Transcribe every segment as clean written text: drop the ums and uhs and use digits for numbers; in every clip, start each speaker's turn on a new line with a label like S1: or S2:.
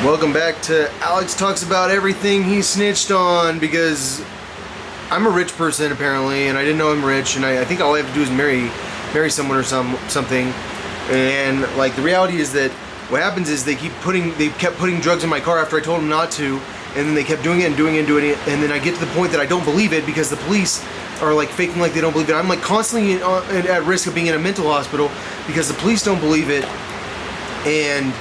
S1: Welcome back to Alex Talks About Everything He Snitched On, because I'm a rich person apparently, and I didn't know I'm rich, and I think all I have to do is marry someone or something. And like the reality is that what happens is they kept putting drugs in my car after I told them not to, and then they kept doing it and doing it and doing it, and then I get to the point that I don't believe it because the police are like faking like they don't believe it. I'm like constantly at risk of being in a mental hospital because the police don't believe it. And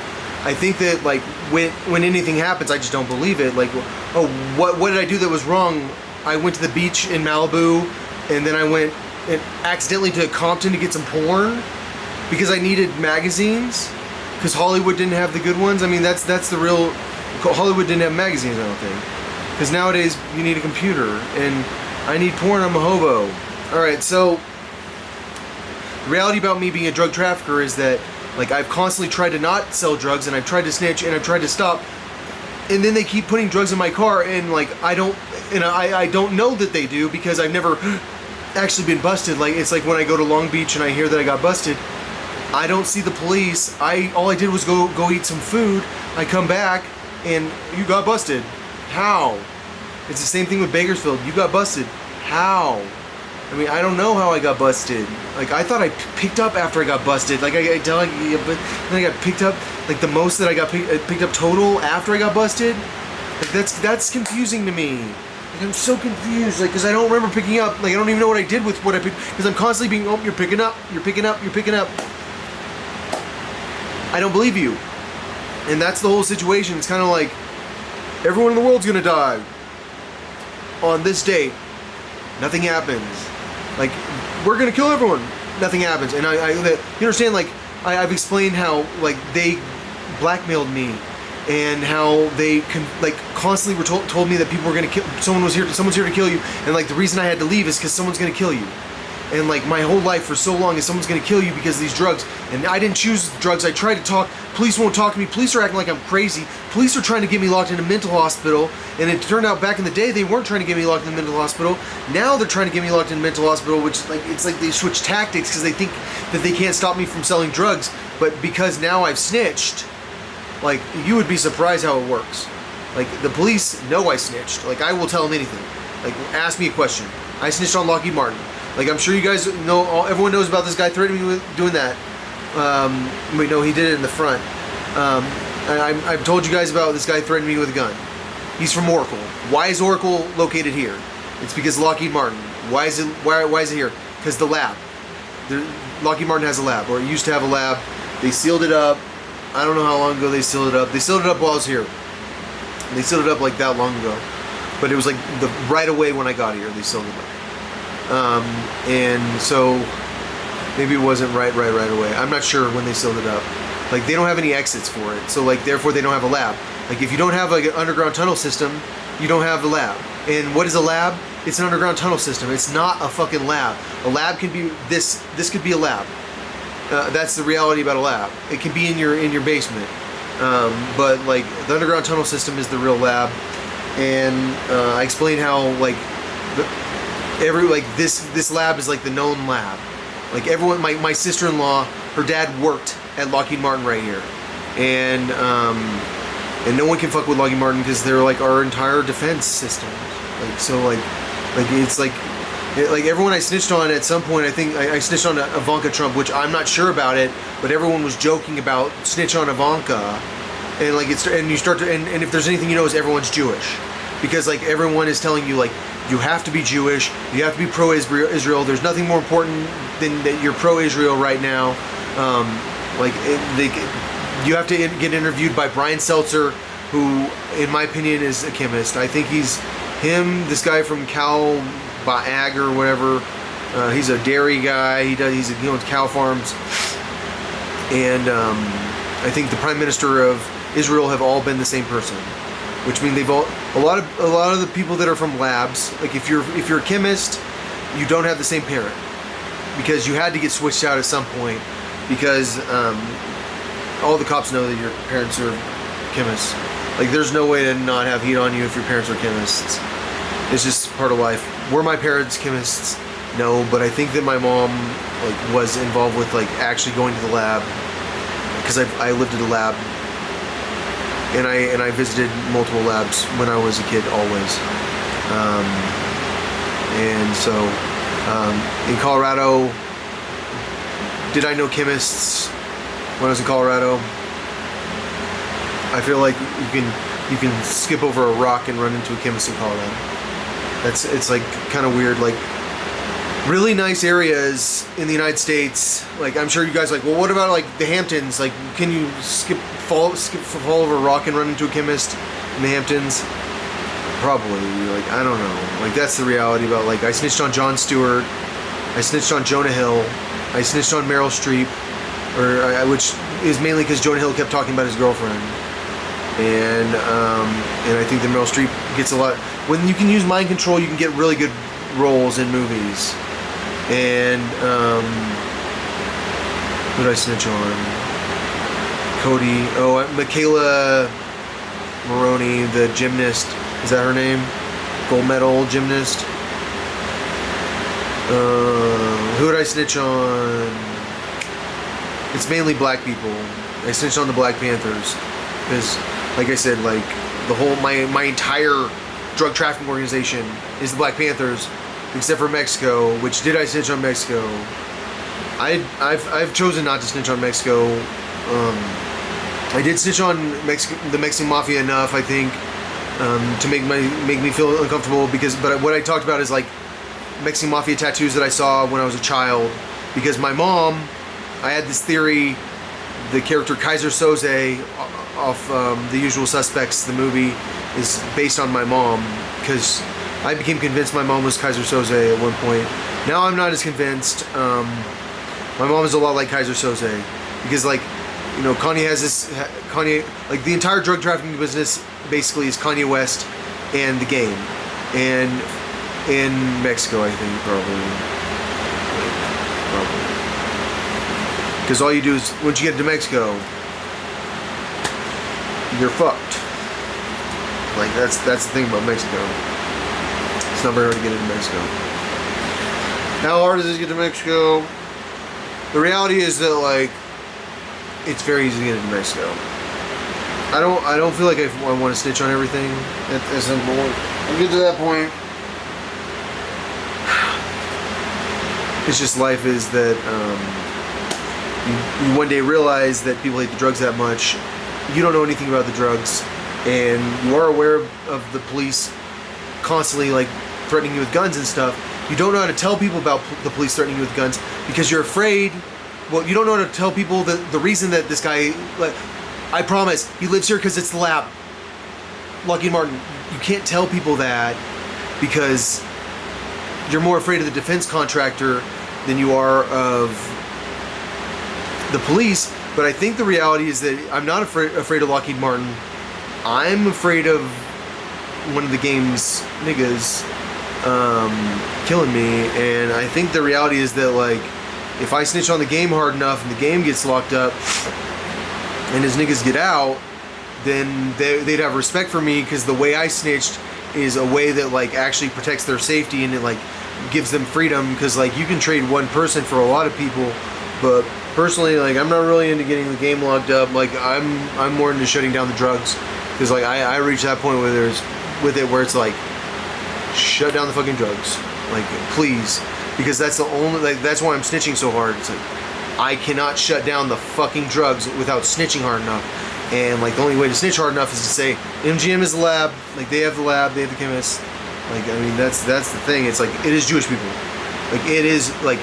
S1: I think that like when anything happens, I just don't believe it. Like, oh, what did I do that was wrong? I went to the beach in Malibu, and then I went accidentally to Compton to get some porn because I needed magazines because Hollywood didn't have the good ones. I mean, that's the real. Hollywood didn't have magazines, I don't think, because nowadays you need a computer, and I need porn. I'm a hobo. All right, so the reality about me being a drug trafficker is that, like, I've constantly tried to not sell drugs, and I've tried to snitch, and I've tried to stop, and then they keep putting drugs in my car, and like I don't know that they do because I've never actually been busted. Like, it's like when I go to Long Beach and I hear that I got busted, I don't see the police. All I did was go eat some food. I come back and you got busted. How? It's the same thing with Bakersfield. You got busted. How? I mean, I don't know how I got busted. Like, I thought I picked up after I got busted. Like, but then I got picked up, like, the most that I got picked up total after I got busted. Like, that's confusing to me. Like, I'm so confused, like, because I don't remember picking up. Like, I don't even know what I did with what I picked, because I'm constantly being, oh, you're picking up, you're picking up, you're picking up. I don't believe you. And that's the whole situation. It's kind of like, everyone in the world's gonna die on this date. Nothing happens. Like, we're gonna kill everyone. Nothing happens. And you understand, like, I've explained how, like, they blackmailed me, and how they constantly were told me that people were gonna kill, someone's here to kill you, and like the reason I had to leave is because someone's gonna kill you. And like my whole life for so long is someone's gonna kill you because of these drugs, and I didn't choose the drugs. I tried to talk. Police won't talk to me. Police are acting like I'm crazy. Police are trying to get me locked in a mental hospital, and it turned out back in the day they weren't trying to get me locked in a mental hospital. Now they're trying to get me locked in a mental hospital, which, like, it's like they switch tactics because they think that they can't stop me from selling drugs. But because now I've snitched, like, you would be surprised how it works. Like, the police know I snitched. Like, I will tell them anything. Like, ask me a question. I snitched on Lockheed Martin. Like, I'm sure you guys know, everyone knows about this guy threatening me with doing that. Wait, no, he did it in the front. I've told you guys about this guy threatening me with a gun. He's from Oracle. Why is Oracle located here? It's because Lockheed Martin. Why is it here? Because the lab. Lockheed Martin has a lab, or it used to have a lab. They sealed it up. I don't know how long ago they sealed it up. They sealed it up while I was here. They sealed it up like that long ago. But it was like right away when I got here, they sealed it up. And so maybe it wasn't right away. I'm not sure when they sealed it up. Like, they don't have any exits for it, so like therefore they don't have a lab. Like, if you don't have like an underground tunnel system, you don't have a lab. And what is a lab? It's an underground tunnel system. It's not a fucking lab. A lab can be this. This could be a lab. That's the reality about a lab. It can be in your basement. But like the underground tunnel system is the real lab. And I explained how like this lab is like the known lab. Like, everyone, my sister-in-law, her dad worked at Lockheed Martin right here, and no one can fuck with Lockheed Martin because they're like our entire defense system. Like, so like it's like everyone I snitched on at some point. I think I snitched on Ivanka Trump, which I'm not sure about it, but everyone was joking about snitch on Ivanka, and like you start to and if there's anything you know is everyone's Jewish, because like everyone is telling you like, you have to be Jewish, you have to be pro-Israel. There's nothing more important than that you're pro-Israel right now. You have to get interviewed by Brian Seltzer, who, in my opinion, is a chemist. I think this guy from Cal Ag or whatever. He's a dairy guy. He owns cow farms. And I think the Prime Minister of Israel have all been the same person. Which means a lot of the people that are from labs, like if you're a chemist, you don't have the same parent, because you had to get switched out at some point, because all the cops know that your parents are chemists. Like, there's no way to not have heat on you if your parents are chemists. It's just part of life. Were my parents chemists? No, but I think that my mom like was involved with like actually going to the lab, because I lived at a lab and I visited multiple labs when I was a kid, always. And so in Colorado, did I know chemists when I was in Colorado? I feel like you can skip over a rock and run into a chemist in Colorado. It's like kind of weird. Like, really nice areas in the United States. Like, I'm sure you guys are like, well, what about like the Hamptons? Like, can you fall over a rock and run into a chemist in the Hamptons? Probably. Like, I don't know. Like, that's the reality about, like, I snitched on Jon Stewart, I snitched on Jonah Hill, I snitched on Meryl Streep, which is mainly because Jonah Hill kept talking about his girlfriend. And I think that Meryl Streep gets a lot. When you can use mind control, you can get really good roles in movies. And who did I snitch on? Cody. Oh, Michaela Maroney, the gymnast. Is that her name? Gold medal gymnast. Who did I snitch on? It's mainly black people. I snitched on the Black Panthers because, like I said, like the whole my entire drug trafficking organization is the Black Panthers, except for Mexico. Which did I snitch on Mexico? I've chosen not to snitch on Mexico. I did snitch on the Mexican mafia enough, I think, to make me feel uncomfortable but what I talked about is like Mexican mafia tattoos that I saw when I was a child, because my mom, I had this theory, the character Kaiser Soze off The Usual Suspects, the movie, is based on my mom, because I became convinced my mom was Kaiser Soze at one point. Now I'm not as convinced. My mom is a lot like Kaiser Soze, because, like, you know, Kanye has this, like, the entire drug trafficking business basically is Kanye West and the game, and in Mexico, I think, probably, because all you do is, once you get to Mexico, you're fucked. Like, that's the thing about Mexico. It's not very hard to get into Mexico. How hard is it to get to Mexico? The reality is that, like, it's very easy to get into Mexico. I don't feel like I want to snitch on everything at some point. I'll get to that point. It's just, life is that you one day realize that people hate the drugs that much. You don't know anything about the drugs, and you are aware of the police constantly, like, threatening you with guns and stuff. You don't know how to tell people about the police threatening you with guns because you're afraid. Well, you don't know how to tell people the reason that this guy, like, I promise, he lives here because it's the lab. Lockheed Martin. You can't tell people that because you're more afraid of the defense contractor than you are of the police. But I think the reality is that I'm not afraid of Lockheed Martin. I'm afraid of one of the game's niggas killing me. And I think the reality is that, like, if I snitch on the game hard enough and the game gets locked up and his niggas get out, then they'd have respect for me, because the way I snitched is a way that, like, actually protects their safety, and it, like, gives them freedom, because, like, you can trade one person for a lot of people, but personally, like, I'm not really into getting the game locked up. Like, I'm more into shutting down the drugs, because, like, I reached that point where where it's like, shut down the fucking drugs, like, please, because that's the only, like, that's why I'm snitching so hard. It's like, I cannot shut down the fucking drugs without snitching hard enough. And, like, the only way to snitch hard enough is to say MGM is the lab, like, they have the lab, they have the chemists. Like, I mean, that's the thing. It's like, it is Jewish people. Like, it is like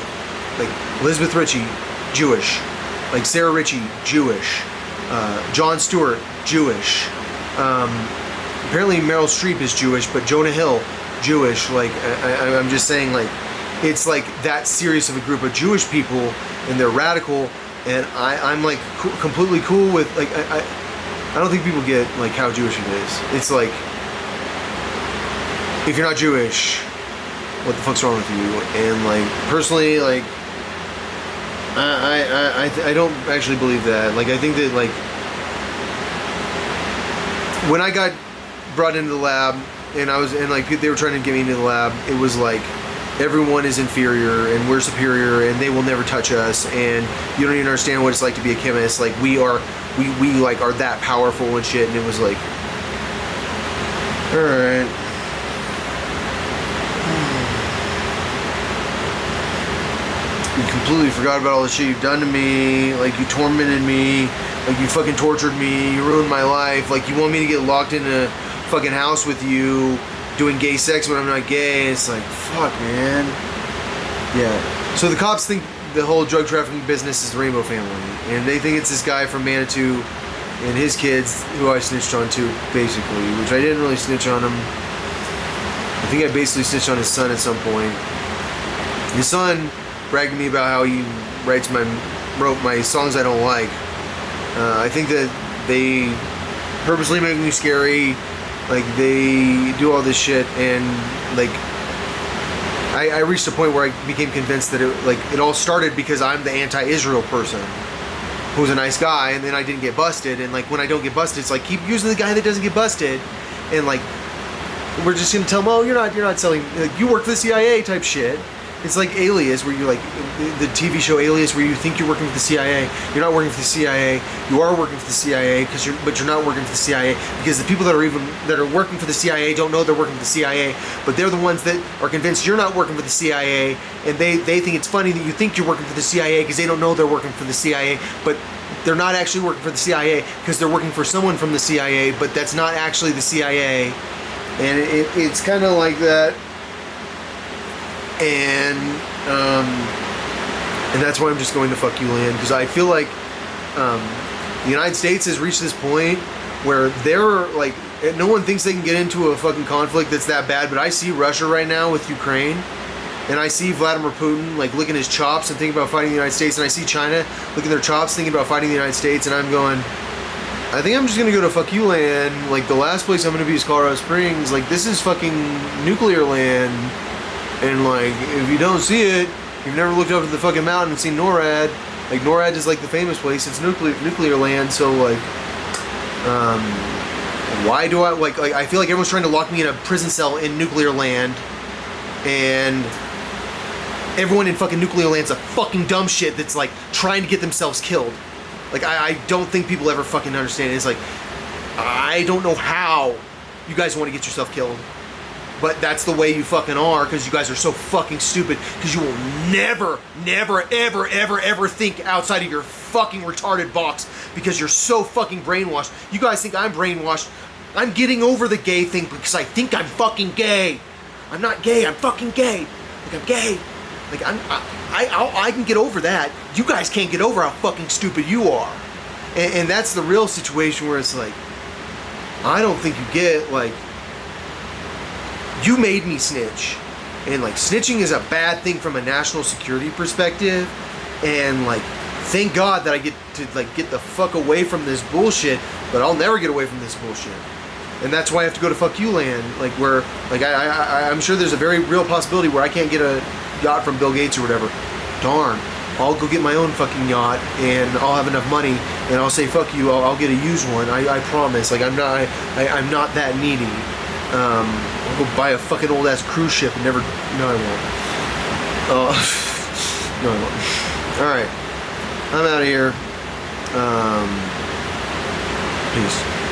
S1: Elizabeth Ritchie, Jewish. Like, Sarah Ritchie, Jewish. Jon Stewart, Jewish. Apparently Meryl Streep is Jewish, but Jonah Hill, Jewish. Like, I'm just saying, like, it's like that serious of a group of Jewish people, and they're radical, and I'm like completely cool with, like, I don't think people get, like, how Jewish it is. It's like, if you're not Jewish, what the fuck's wrong with you? And, like, personally, like, I don't actually believe that. Like, I think that, like, when I got brought into the lab, and like, they were trying to get me into the lab, it was like, everyone is inferior and we're superior and they will never touch us, and you don't even understand what it's like to be a chemist. Like, we are we like are that powerful and shit. And it was like, all right. You completely forgot about all the shit you've done to me. Like, you tormented me. Like, you fucking tortured me. You ruined my life. Like, you want me to get locked in a fucking house with you doing gay sex when I'm not gay. It's like, fuck, man. Yeah. So the cops think the whole drug trafficking business is the Rainbow Family. And they think it's this guy from Manitou and his kids who I snitched on to, basically. Which I didn't really snitch on him. I think I basically snitched on his son at some point. His son bragged to me about how he wrote my songs I don't like. I think that they purposely make me scary. Like, they do all this shit, and like I reached a point where I became convinced that it all started because I'm the anti-Israel person who's a nice guy, and then I didn't get busted. And like, when I don't get busted, it's like, keep using the guy that doesn't get busted, and like, we're just gonna tell him, oh, you're not selling, like, you work for the CIA type shit. It's like Alias, where you like the TV show Alias, where you think you're working for the CIA. You're not working for the CIA. You are working for the CIA, but you're not working for the CIA, because the people that are working for the CIA don't know they're working for the CIA, but they're the ones that are convinced you're not working for the CIA, and they think it's funny that you think you're working for the CIA because they don't know they're working for the CIA, but they're not actually working for the CIA because they're working for someone from the CIA, but that's not actually the CIA, and it's kind of like that. And that's why I'm just going to fuck you land, because I feel like the United States has reached this point where they're like, no one thinks they can get into a fucking conflict that's that bad, but I see Russia right now with Ukraine, and I see Vladimir Putin like licking his chops and thinking about fighting the United States, and I see China licking their chops thinking about fighting the United States, and I'm going, I think I'm just gonna go to fuck you land. Like, the last place I'm gonna be is Colorado Springs. Like, this is fucking nuclear land. And like, if you don't see it, you've never looked up at the fucking mountain and seen NORAD. Like, NORAD is like the famous place. It's nuclear land. So like, why do I like? I feel like everyone's trying to lock me in a prison cell in nuclear land, and everyone in fucking nuclear land's a fucking dumb shit that's like trying to get themselves killed. Like, I don't think people ever fucking understand it. It's like, I don't know how you guys want to get yourself killed. But that's the way you fucking are, because you guys are so fucking stupid, because you will never, ever think outside of your fucking retarded box, because you're so fucking brainwashed. You guys think I'm brainwashed. I'm getting over the gay thing because I think I'm fucking gay. I'm not gay, I'm fucking gay. Like, I'm gay. Like, I can get over that. You guys can't get over how fucking stupid you are. And that's the real situation where it's like, I don't think you get, like, you made me snitch, and like, snitching is a bad thing from a national security perspective, and like, thank God that I get to like get the fuck away from this bullshit, but I'll never get away from this bullshit, and that's why I have to go to fuck you land, like, where like I'm sure there's a very real possibility where I can't get a yacht from Bill Gates or whatever. Darn, I'll go get my own fucking yacht, and I'll have enough money, and I'll say fuck you, I'll get a used one. I promise. Like, I'm not that needy. I'll go buy a fucking old ass cruise ship and never. No, I won't. No, I won't. All right, I'm out of here. Peace.